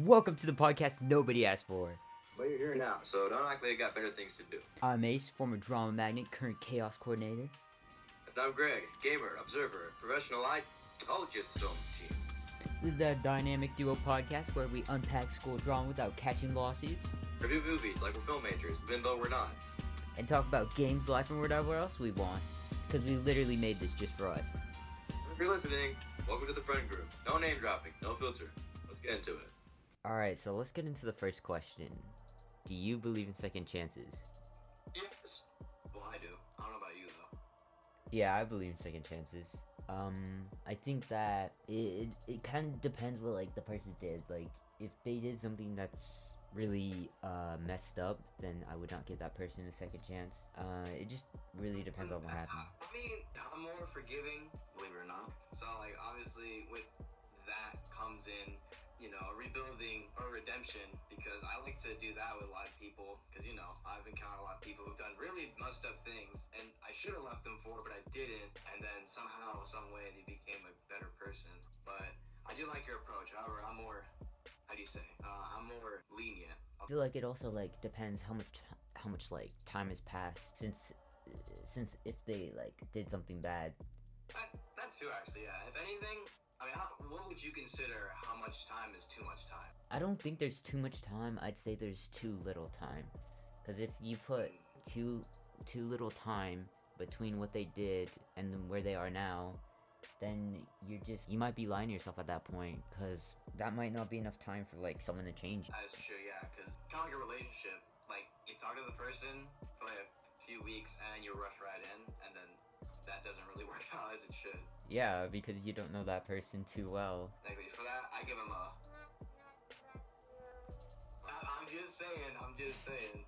Welcome to the podcast nobody asked for. But you're here now, so don't act like you got better things to do. I'm Ace, former drama magnet, current chaos coordinator. And I'm Greg, gamer, observer, professional ideologist on the team. This is the Dynamic Duo podcast where we unpack school drama without catching lawsuits. Review movies like we're film majors, even though we're not. And talk about games, life, and whatever else we want. Because we literally made this just for us. If you're listening, welcome to the friend group. No name dropping, no filter. Let's get into it. Alright, so let's get into the first question. Do you believe in second chances? Yes. Well, I do. I don't know about you, though. Yeah, I believe in second chances. I think that it kind of depends what, like, the person did. Like, if they did something that's really, messed up, then I would not give that person a second chance. It just really depends on what happened. I mean, I'm more forgiving, believe it or not. So, like, obviously, with that comes in, you know, rebuilding or redemption, because I like to do that with a lot of people, because, you know, I've encountered a lot of people who've done really messed up things, and I should have left them for, but I didn't, and then somehow, some way, they became a better person. But I do like your approach. However, I'm more, how do you say, I'm more lenient. I feel like it also, like, depends how much like time has passed since if they, like, did something bad. That too, actually, yeah. If anything, I mean, what would you consider how much time is too much time? I don't think there's too much time. I'd say there's too little time. Because if you put too little time between what they did and where they are now, then you might be lying to yourself at that point. Because that might not be enough time for, like, someone to change. That is true, yeah. Because kind of like a relationship. Like, you talk to the person for like a few weeks and you rush right in, and then that doesn't really work out as it should. Yeah, because you don't know that person too well. Exactly. For that, I give him a... I'm just saying.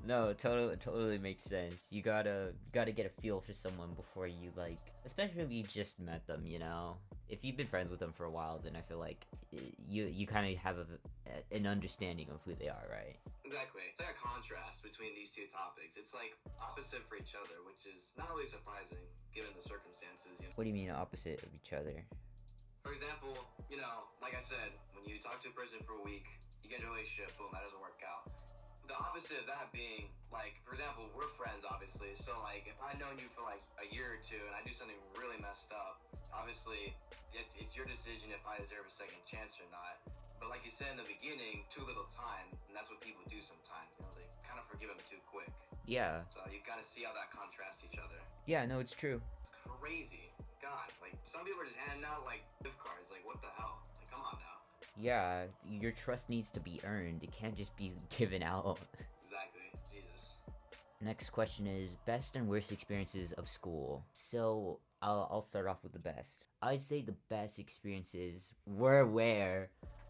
No, totally makes sense. You gotta get a feel for someone before you, like, especially if you just met them, you know? If you've been friends with them for a while, then I feel like you kind of have an understanding of who they are, right? Exactly. It's like a contrast between these two topics. It's like opposite for each other, which is not really surprising given the circumstances, you know? What do you mean opposite of each other? For example, you know, like I said, when you talk to a person for a week, you get into a relationship, boom, that doesn't work out. The opposite of that being, like, for example, we're friends, obviously, so, like, if I've known you for, like, a year or two and I do something really messed up, obviously, it's your decision if I deserve a second chance or not. But like you said in the beginning, too little time, and that's what people do sometimes, you know, they kind of forgive them too quick. Yeah. So you gotta see how that contrasts each other. Yeah, no, it's true. It's crazy. God, like, some people are just handing out, like, gift cards, like, what the hell? Like, come on now. Yeah, your trust needs to be earned. It can't just be given out. Exactly. Jesus. Next question is best and worst experiences of school. So I'll start off with the best. I'd say the best experiences were where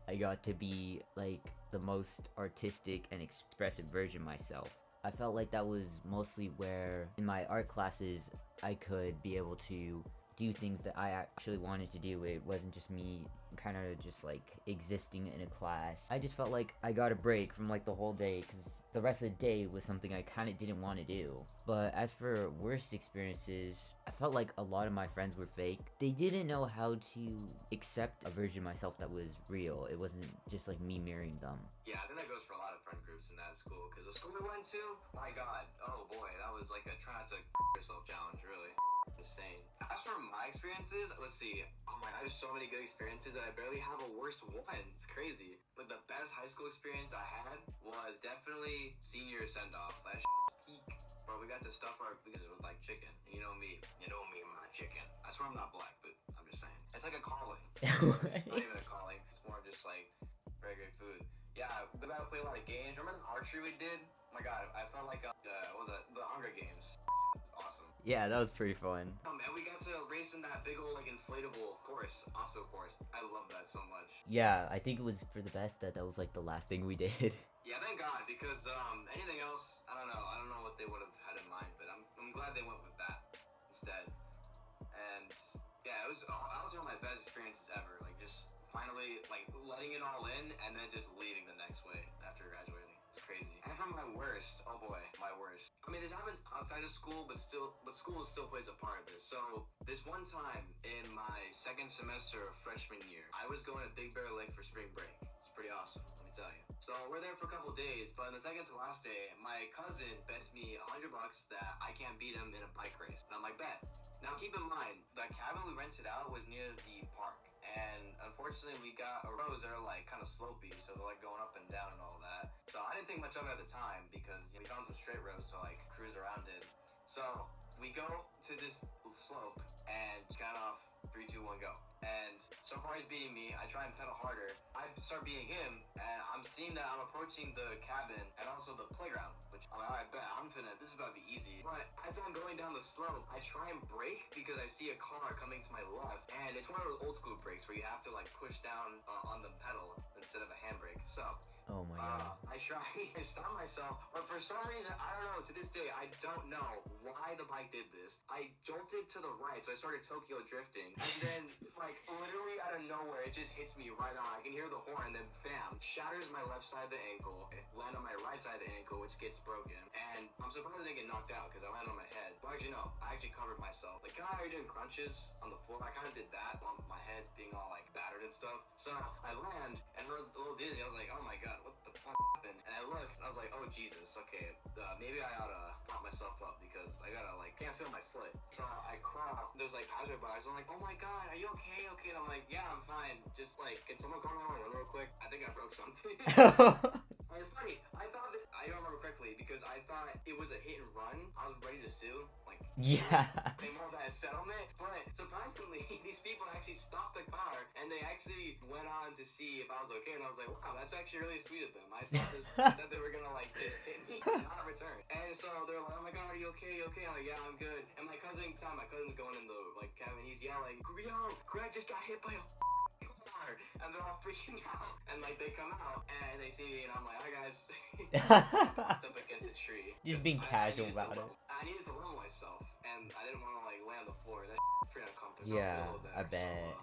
I got to be, like, the most artistic and expressive version of myself. I felt like that was mostly where in my art classes I could be able to do things that I actually wanted to do. It wasn't just me kind of just, like, existing in a class. I just felt like I got a break from, like, the whole day, because the rest of the day was something I kind of didn't want to do. But as for worst experiences, I felt like a lot of my friends were fake. They didn't know how to accept a version of myself that was real. It wasn't just, like, me mirroring them. Yeah, I think that goes for a lot of friend groups in that school, because the school we went to, my god, oh boy, that was like a try not to yourself challenge, really. Insane. As for my experiences, let's see. Oh my god, there's so many good experiences that I barely have a worst one. It's crazy. But the best high school experience I had was definitely senior send-off. That peak. Bro, we got to stuff our faces with, like, chicken. And you know me, my chicken. I swear I'm not black, but I'm just saying. It's like a calling. Not even a calling. It's more just, like, very great food. Yeah, we got to play a lot of games. Remember the archery we did? Oh my god, I felt like, what was that? The Hunger Games. It's awesome. Yeah, that was pretty fun. And we got to race in that big old, like, inflatable course, obstacle course. I love that so much. Yeah, I think it was for the best that was, like, the last thing we did. Yeah, thank God, because anything else, I don't know what they would have had in mind, but I'm glad they went with that instead. And yeah, it was honestly one of my best experiences ever. Like, just finally, like, letting it all in and then just leaving the next way after graduating. It's crazy. And from my worst, oh boy, my worst. I mean, this happens outside of school, but school still plays a part of this. So this one time in my second semester of freshman year, I was going to Big Bear Lake for spring break. It's pretty awesome. So we're there for a couple days, but on the second to last day, my cousin bets me $100 that I can't beat him in a bike race. And I'm like, bet. Now keep in mind, the cabin we rented out was near the park. And unfortunately, we got roads that are like kind of slopey, so they're like going up and down and all that. So I didn't think much of it at the time because we found some straight roads to like cruise around in. So we go to this slope and got off 3, 2, 1, go. And so far he's beating me. I try and pedal harder. I start beating him, and I'm seeing that I'm approaching the cabin and also the playground, which I'm like, all right, bet this is about to be easy. But as I'm going down the slope, I try and brake because I see a car coming to my left, and it's one of those old school brakes where you have to like push down on the pedal instead of a handbrake. So Oh my god. I try to stop myself, but for some reason, I don't know, to this day, I don't know why the bike did this. I jolted to the right, so I started Tokyo drifting, and then, like, literally out of nowhere, it just hits me right on. I can hear the horn, and then bam, shatters my left side of the ankle, land on my right side of the ankle, which gets broken, and I'm surprised I didn't get knocked out, because I landed on my head. Well, actually, no, I actually covered myself. Like, how are you doing crunches on the floor? I kind of did that on my head being all, like, battered and stuff. So, I land, and I was a little dizzy. I was like, oh my god, what the fuck happened? And I look, and I was like, oh Jesus, okay, maybe I ought to pop myself up because I gotta like can't feel my foot. So I crawl. There's like passersby. I'm like, oh my god, are you okay? Okay, and I'm like, yeah, I'm fine. Just like, can someone call 911 real quick? I think I broke something. And it's funny. I thought this. I don't remember correctly because I thought it was a hit and run. I was ready to sue. Like, Yeah. they more that settlement, but surprisingly, these people actually stopped the car and they actually went on to see if I was okay. And I was like, wow, that's actually really sweet of them. I thought that they were gonna like just hit me and not return. And so they're like, oh my god, are you okay? You okay? I'm like, yeah, I'm good. And my cousin's going in the like cabin. He's yelling, yo, Greg just got hit by a car, and they're all freaking out. And like they come out and they see me, and I'm like, hi guys. Up against a tree. Just being casual about it. I needed to level myself, and I didn't want to like lay on the floor. That's pretty uncomfortable. Yeah, I bet.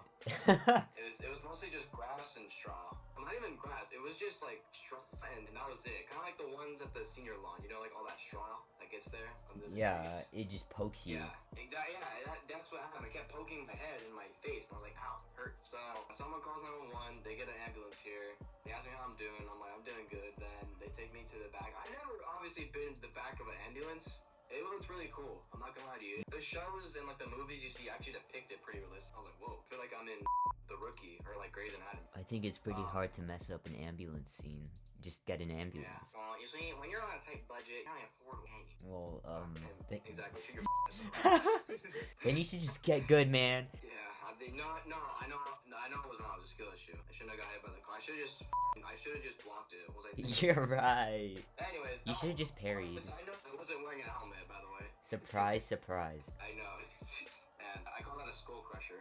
It was mostly just grass and straw. Not even grass. It was just like straw, and that was it. Kind of like the ones at the senior lawn. You know, like all that straw that gets there under the trees. It just pokes you. Yeah, exactly. Yeah, that's what happened. It kept poking my head and my face, and I was like, ow, hurt. So someone calls 911. They get an ambulance here. They ask me how I'm doing. I'm like, I'm doing good. Then they take me to the back. I never obviously been in the back of an ambulance. It looks really cool. I'm not gonna lie to you. The shows and like the movies you see actually depict it pretty realistic. I was like, whoa. I feel like I'm in The Rookie or like Grey's Anatomy. I think it's pretty hard to mess up an ambulance scene. Just get an ambulance. Yeah. Well, you see, when you're on a tight budget, you can't afford me. Well, exactly. Shoot your then you should just get good, man. Yeah. I know it was wrong. It was a skill issue. I shouldn't have got hit by the car. I should have just blocked it. Was I thinking? You're right. Anyways, you should have just parried. I know I wasn't wearing a helmet, by the way. Surprise, surprise. I know. And I call that a skull crusher.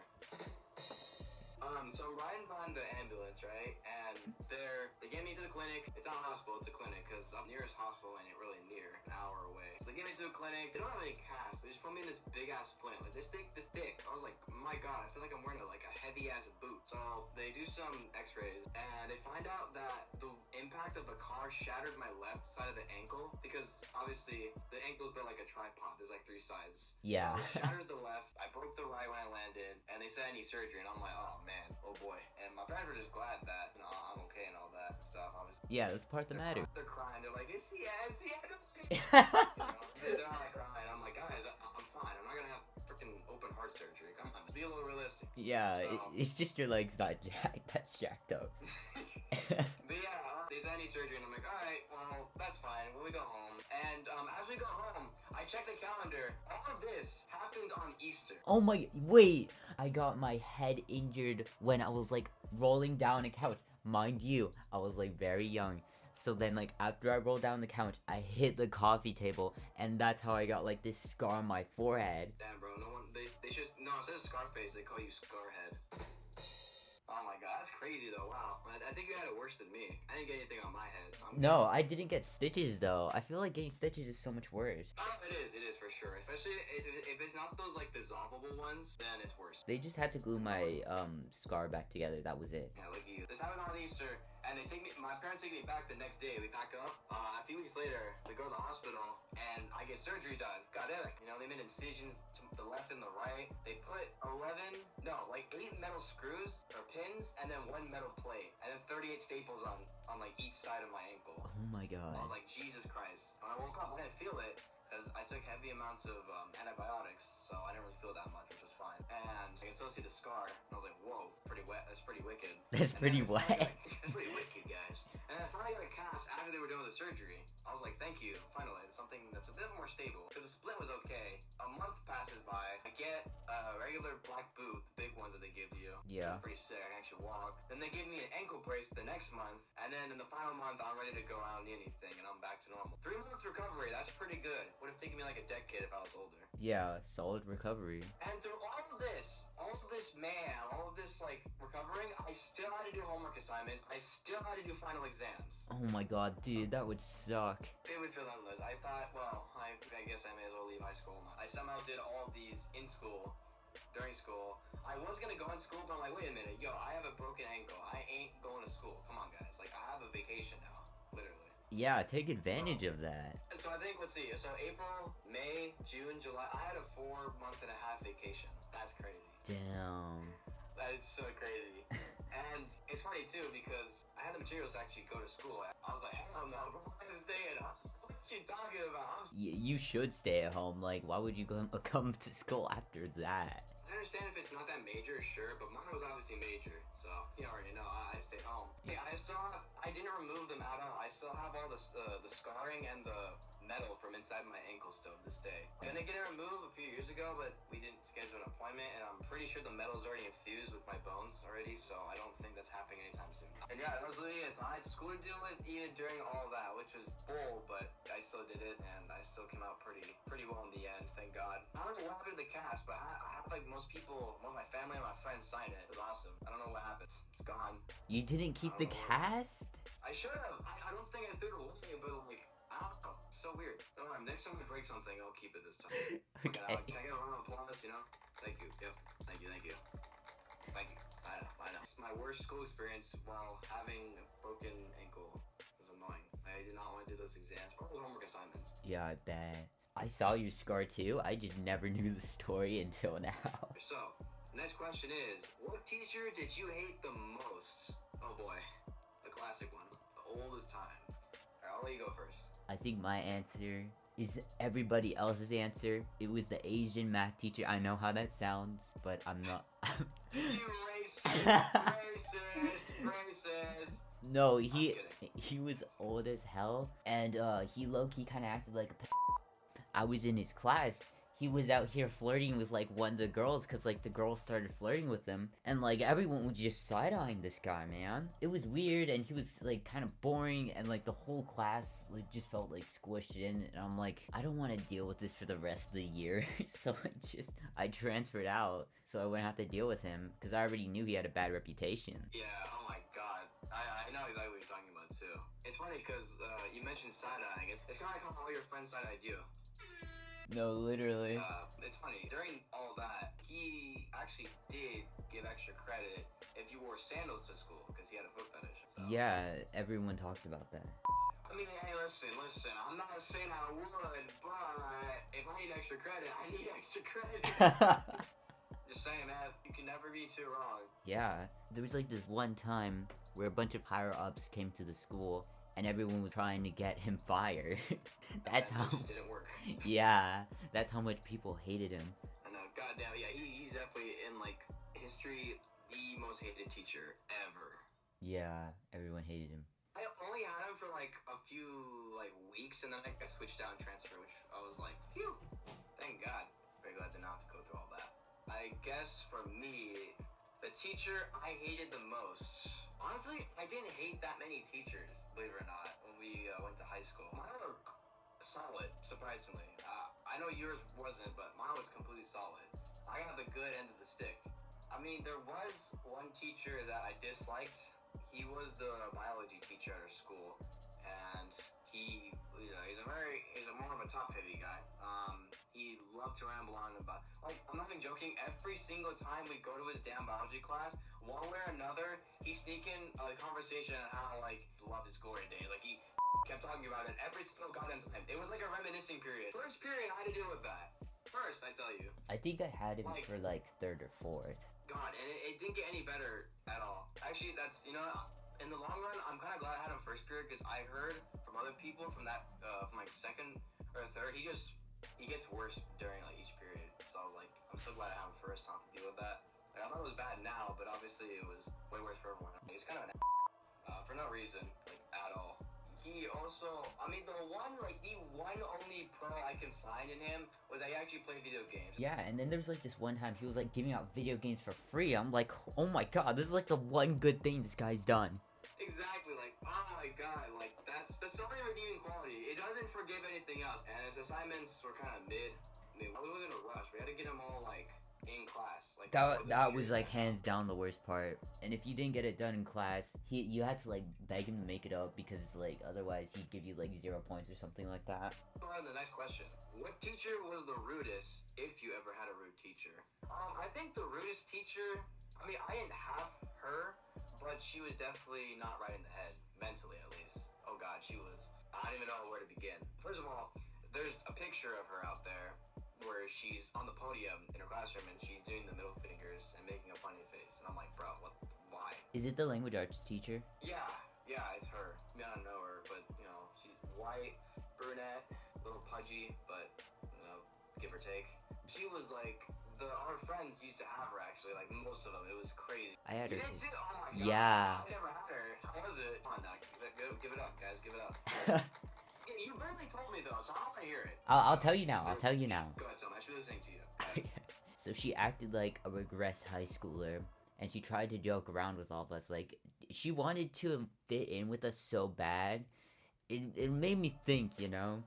So I'm riding behind the ambulance, right? And they get me to the clinic. It's not a hospital, it's a clinic, because I'm nearest hospital ain't really near, an hour away. So they get me to a clinic. They don't have any cast. They just put me in this big ass splint, like this thick. I was like, my god, I feel like I'm wearing like a heavy ass boot. So they do some X-rays, and they find out that the impact of the car shattered my left side of the ankle, because obviously the ankle's built like a tripod. There's like 3 sides. Yeah. So it shatters the left. I broke the right when I landed, and they said I need surgery, and I'm like, oh man, oh boy. And my parents were just glad that I'm okay and all that stuff. Obviously. Yeah, that's part that matters. They're crying. They're like, it's yes. They're not crying. I'm like, guys, I'm fine. I'm not gonna have freaking open heart surgery. Come on, just be a little realistic. Yeah, so, it's just your legs not jacked. That's jacked up. But yeah, they said I need surgery, and I'm like, all right, well, that's fine. When we go home, and as we go home, I check the calendar. All of this happened on Easter. Oh my, wait! I got my head injured when I was like rolling down a couch. Mind you, I was like very young. So then like after I rolled down the couch, I hit the coffee table, and that's how I got like this scar on my forehead. Damn, bro, no one, they should, no, instead of Scarface, they call you Scarhead. Oh my god, that's crazy though, wow. I think you had it worse than me. I didn't get anything on my head. So no, I didn't get stitches though. I feel like getting stitches is so much worse. Oh, it is for sure. Especially if it's not those like dissolvable ones, then it's worse. They just had to glue my scar back together, that was it. Yeah, like you. This happened on Easter, And my parents take me back the next day. We pack up. A few weeks later, we go to the hospital, and I get surgery done. Got it. They made incisions to the left and the right. They put 8 metal screws or pins, and then 1 metal plate, and then 38 staples on like each side of my ankle. Oh my god. I was like, Jesus Christ. When I woke up, I didn't feel it, because I took heavy amounts of antibiotics, so I didn't really feel that much, which was fine. And I can still see the scar, and I was like, whoa, pretty wet. That's pretty wicked. That's pretty wet. That's pretty wicked, guys. And then I finally got a cast after they were doing the surgery. I was like, thank you, finally, something that's a bit more stable. Because the splint was okay. A month passes by. I get a regular black boot, the big ones that they give you. Yeah. Pretty sick. I can actually walk. Then they give me an ankle brace the next month. And then in the final month, I'm ready to go. I don't need anything, and I'm back to normal. 3 months recovery. That's pretty good. Would have taken me like a decade if I was older. Yeah, solid recovery. And through all of this like recovering, I still had to do homework assignments. I still had to do final exams. Oh my god, dude, that would suck. It would feel endless. I thought, well, I guess I may as well leave high school. I somehow did all of these in school, during school. I was gonna go in school, but I'm like, wait a minute, yo, I have a broken ankle. I ain't going to school. Come on, guys. Like, I have a vacation now, literally. Yeah, take advantage of that. So I think, let's see. So April, May, June, July. I had a 4.5-month vacation. That's crazy. Damn. That is so crazy. And it's funny too, because I had the materials to actually go to school. I was like, hell no, I'm gonna stay at home. What are you talking about? You should stay at home. Like, why would you come to school after that? I understand if it's not that major, sure, but mine was obviously major, so you already know. I stayed home. Hey, I didn't remove them at all. I still have all the scarring and the metal from inside my ankle still to this day. Then they get it removed a few years ago, but we didn't schedule an appointment, and I'm pretty sure the metal's already infused with my bones already, so I don't think that's happening anytime soon. And yeah, that was really it. So I had school to deal with even during all that, which was bull, but I still did it, and I still came out pretty well in the end, thank God. I don't know what happened to the cast, but I had like most my family and my friends sign it. It was awesome. I don't know what happened. It's gone. You didn't keep the cast? I should have. I don't think I threw it away, but like, I don't know. It's so weird. Don't worry, next time I break something, I'll keep it this time. Okay. Can I get a round of applause, Thank you. Yep. Thank you. Thank you. I know. It's my worst school experience while having a broken ankle. It was annoying. I did not want to do those exams or those homework assignments. Yeah, I bet. I saw your scar too. I just never knew the story until now. So, the next question is, what teacher did you hate the most? Oh boy. The classic one. The oldest time. Alright, I'll let you go first. I think my answer is everybody else's answer. It was the Asian math teacher. I know how that sounds, but I'm not. You racist! No, he was old as hell, and he low-key kind of acted like a I was in his class. He was out here flirting with like one of the girls, cause like the girl started flirting with him, and like everyone was just side-eyeing this guy, man. It was weird, and he was like kind of boring, and like the whole class like just felt like squished in, and I'm like, I don't want to deal with this for the rest of the year. So I transferred out, so I wouldn't have to deal with him, cause I already knew he had a bad reputation. Yeah, oh my god. I know exactly what you're talking about too. It's funny because you mentioned side-eyeing. It's kind of like how all your friends side-eyed you. No, literally. It's funny. During all that, he actually did give extra credit if you wore sandals to school because he had a foot fetish. So. Yeah, everyone talked about that. I mean, hey, listen. I'm not saying I would, but if I need extra credit, I need extra credit. Just saying, man, you can never be too wrong. Yeah, there was like this one time where a bunch of higher-ups came to the school, and everyone was trying to get him fired. That's how. It just didn't work. Yeah, that's how much people hated him. I know, goddamn, yeah, he's definitely in like history the most hated teacher ever. Yeah, everyone hated him. I only had him for like a few like weeks, and then I got switched out and transferred, which I was like, phew, thank God. Very glad to not have to go through all that. I guess for me, the teacher I hated the most. Honestly, I didn't hate that many teachers, believe it or not, when we went to high school. Mine were solid, surprisingly. I know yours wasn't, but mine was completely solid. I got the good end of the stick. I mean, there was one teacher that I disliked. He was the biology teacher at our school, and he's more of a top-heavy guy. He loved to ramble on about, Like, I'm not even joking, every single time we go to his damn biology class, one way or another, he's sneaking a conversation on how, like, he loved his glory days. Like, he kept talking about it every single goddamn time. It was like a reminiscing period. First period, I had to deal with that. First, I tell you. I think I had him Like- for like third or fourth. God, and it didn't get any better at all. Actually, that's, you know, in the long run, I'm kind of glad I had him first period because I heard from other people from that, from like second or third, he gets worse during like each period. So I was like, I'm so glad I had him first, not to deal with that. Like, I thought it was bad now, but obviously it was way worse for everyone. He was kind of an for no reason, like at all. He also, I mean, the one only pro I can find in him was that he actually played video games. Yeah, and then there was like this one time he was like giving out video games for free. I'm like, oh my god, this is like the one good thing this guy's done. Exactly, like, oh my god, like, that's so many redeeming quality. It doesn't forgive anything else. And his assignments were kind of mid. I mean, we wasn't in a rush. We had to get them all, like, in class. Like, That was like hands down the worst part. And if you didn't get it done in class, you had to like beg him to make it up because like otherwise he'd give you like 0 points or something like that. On the next question, what teacher was the rudest if you ever had a rude teacher? I think the rudest teacher, I mean, I didn't have her, but she was definitely not right in the head, mentally at least. Oh god, she was, I don't even know where to begin. First of all, there's a picture of her out there where she's on the podium in her classroom and she's doing the middle fingers and making a funny face. And I'm like, bro, why? Is it the language arts teacher? Yeah, it's her. I mean, I don't know her, but, you know, she's white, brunette, a little pudgy, but, you know, give or take. She was like, our friends used to have her, actually, like, most of them. It was crazy. I had her You didn't too. see it? Oh my god. Yeah. I never had her. How was it? Come on now, give it up, guys, give it up. You barely told me, though, so I want to hear it. I'll tell you now. I'll tell you now. Go ahead, Tom. I should be listening to you. So she acted like a regressed high schooler, and she tried to joke around with all of us. Like, she wanted to fit in with us so bad. It made me think, you know,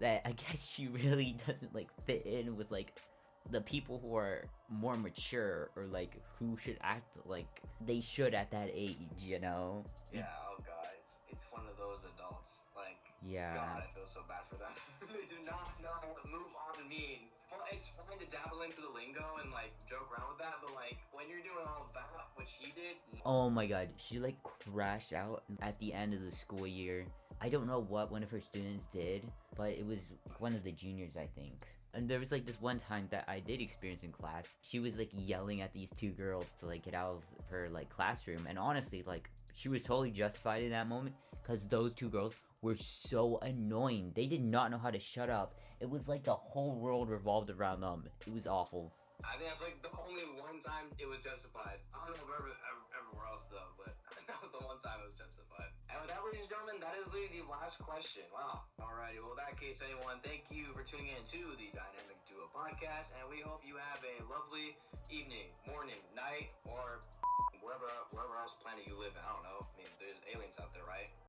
that I guess she really doesn't like fit in with like the people who are more mature or like who should act like they should at that age, you know? Yeah, oh god, it's one of those adults. Like, Yeah. God, I feel so bad for them. They do not know what move on means. Well, it's fine to dabble into the lingo and like joke around with that, but like when you're doing all that, what she did. Oh my god, she like crashed out at the end of the school year. I don't know what one of her students did, but it was one of the juniors, I think. And there was like this one time that I did experience in class. She was like yelling at these two girls to like get out of her like classroom, and honestly, like she was totally justified in that moment because those two girls were so annoying. They did not know how to shut up. It was like the whole world revolved around them. It was awful. I think that's like the only one time it was justified. I don't know everywhere else though, but that was the one time it was justified. And with that, ladies and gentlemen, that is the last question. Wow. Alrighty. Well, in that case, anyone, thank you for tuning in to the Dynamic Duo podcast, and we hope you have a lovely evening, morning, night, or wherever else planet you live in. I don't know. I mean, there's aliens out there, right?